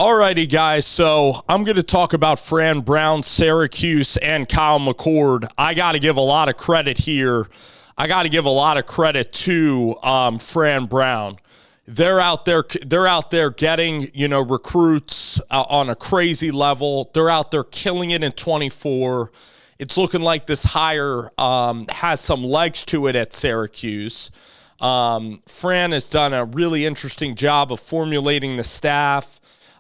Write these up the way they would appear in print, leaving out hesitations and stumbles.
Alrighty, guys, so I'm going to talk about Fran Brown, Syracuse, and Kyle Mccord. I got to give a lot of credit here. I got to give a lot of credit to Fran Brown. They're out there getting, recruits on a crazy level. They're out there killing it in 24. It's looking like this hire has some legs to it at Syracuse. Fran has done a really interesting job of formulating the staff.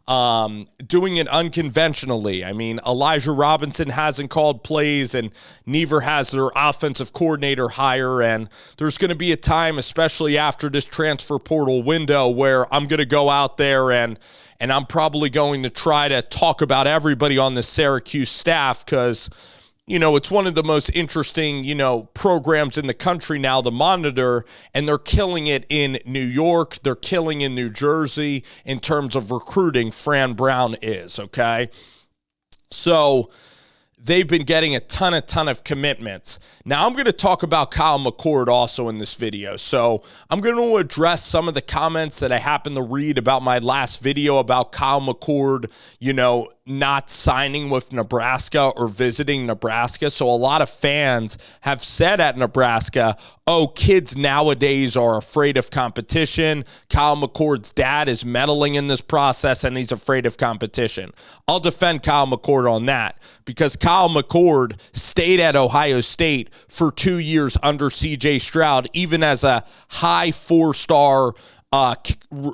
Doing it unconventionally. I mean, Elijah Robinson hasn't called plays, and neither has their offensive coordinator hire, and there's going to be a time, especially after this transfer portal window, where I'm going to go out there and I'm probably going to try to talk about everybody on the Syracuse staff because, it's one of the most interesting, programs in the country now to monitor, and they're killing it in New York. They're killing in New Jersey in terms of recruiting. Fran Brown is, okay? So they've been getting a ton of commitments. Now, I'm going to talk about Kyle Mccord also in this video. So I'm going to address some of the comments that I happened to read about my last video about Kyle Mccord, not signing with Nebraska or visiting Nebraska. So a lot of fans have said at Nebraska, kids nowadays are afraid of competition. Kyle McCord's dad is meddling in this process and he's afraid of competition. I'll defend Kyle Mccord on that because Kyle Mccord stayed at Ohio State for 2 years under C.J. Stroud, even as a high 4-star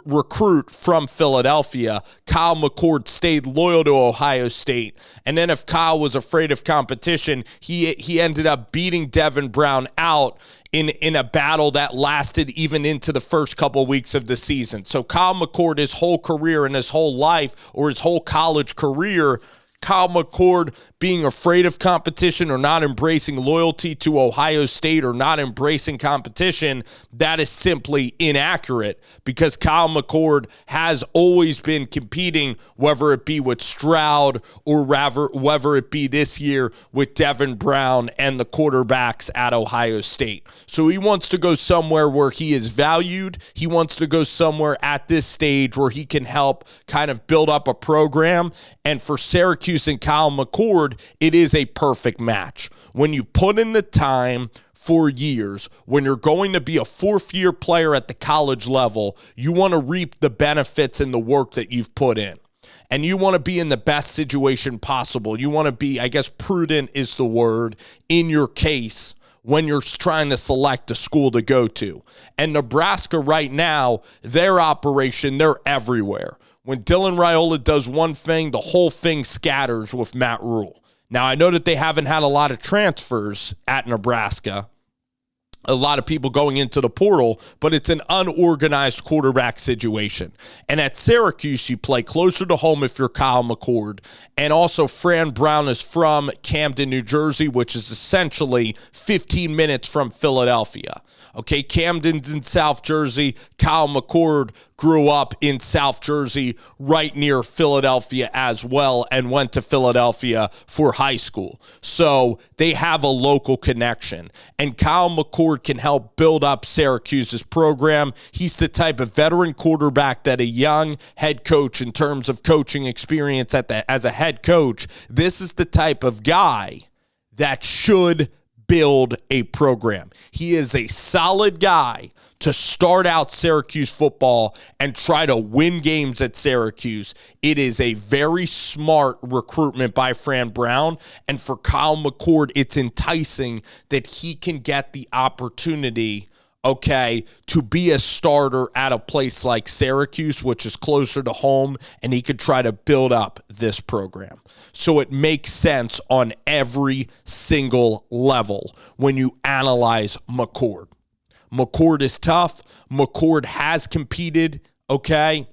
recruit from Philadelphia. Kyle Mccord stayed loyal to Ohio State. And then if Kyle was afraid of competition, he ended up beating Devin Brown out in a battle that lasted even into the first couple of weeks of the season. So Kyle Mccord, his whole career and his whole life, or his whole college career, Kyle Mccord being afraid of competition or not embracing loyalty to Ohio State or not embracing competition, that is simply inaccurate because Kyle Mccord has always been competing, whether it be with Stroud or whether it be this year with Devin Brown and the quarterbacks at Ohio State. So he wants to go somewhere where he is valued. He wants to go somewhere at this stage where he can help kind of build up a program. And for Syracuse and Kyle Mccord, it is a perfect match. When you put in the time for years, when you're going to be a fourth-year player at the college level, you want to reap the benefits and the work that you've put in. And you want to be in the best situation possible. You want to be, prudent is the word, in your case when you're trying to select a school to go to. And Nebraska right now, their operation, they're everywhere. When Dylan Raiola does one thing, the whole thing scatters with Matt Rule. Now, I know that they haven't had a lot of transfers at Nebraska, a lot of people going into the portal, but it's an unorganized quarterback situation. And at Syracuse, you play closer to home if you're Kyle Mccord. And also, Fran Brown is from Camden, New Jersey, which is essentially 15 minutes from Philadelphia. Okay, Camden's in South Jersey. Kyle Mccord grew up in South Jersey, right near Philadelphia as well, and went to Philadelphia for high school. So they have a local connection. And Kyle Mccord can help build up Syracuse's program. He's the type of veteran quarterback that a young head coach, in terms of coaching experience as a head coach, this is the type of guy that should build a program. He is a solid guy to start out Syracuse football and try to win games at Syracuse. It is a very smart recruitment by Fran Brown. And for Kyle Mccord, it's enticing that he can get the opportunity, to be a starter at a place like Syracuse, which is closer to home, and he could try to build up this program. So it makes sense on every single level when you analyze Mccord. Mccord is tough. Mccord has competed, and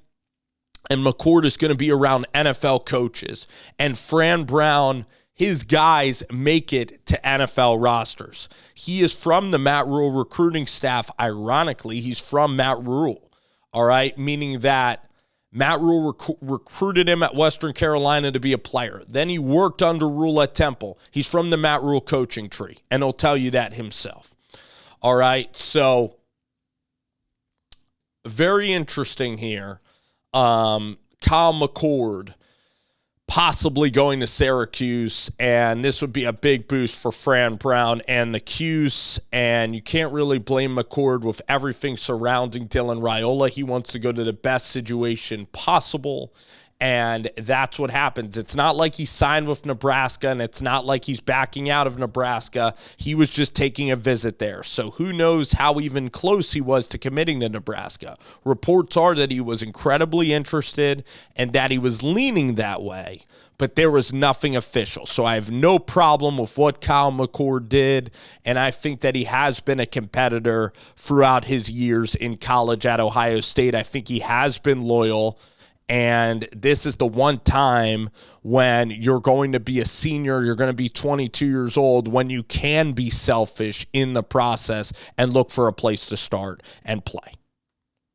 Mccord is going to be around NFL coaches. And Fran Brown, his guys make it to NFL rosters. He is from the Matt Rule recruiting staff. Ironically, he's from Matt Rule, meaning that Matt Rule recruited him at Western Carolina to be a player. Then he worked under Rule at Temple. He's from the Matt Rule coaching tree, and he'll tell you that himself. All right, so very interesting here. Kyle Kyle Mccord possibly going to Syracuse, and this would be a big boost for Fran Brown and the Cuse, and you can't really blame McCord with everything surrounding Dylan Raiola. He wants to go to the best situation possible, and that's what happens. It's not like he signed with Nebraska, and it's not like he's backing out of Nebraska. He was just taking a visit there. So who knows how even close he was to committing to Nebraska. Reports are that he was incredibly interested and that he was leaning that way, but there was nothing official. So I have no problem with what Kyle McCord did, and I think that he has been a competitor throughout his years in college at Ohio State. I think he has been loyal. And this is the one time when you're going to be a senior, you're going to be 22 years old, when you can be selfish in the process and look for a place to start and play.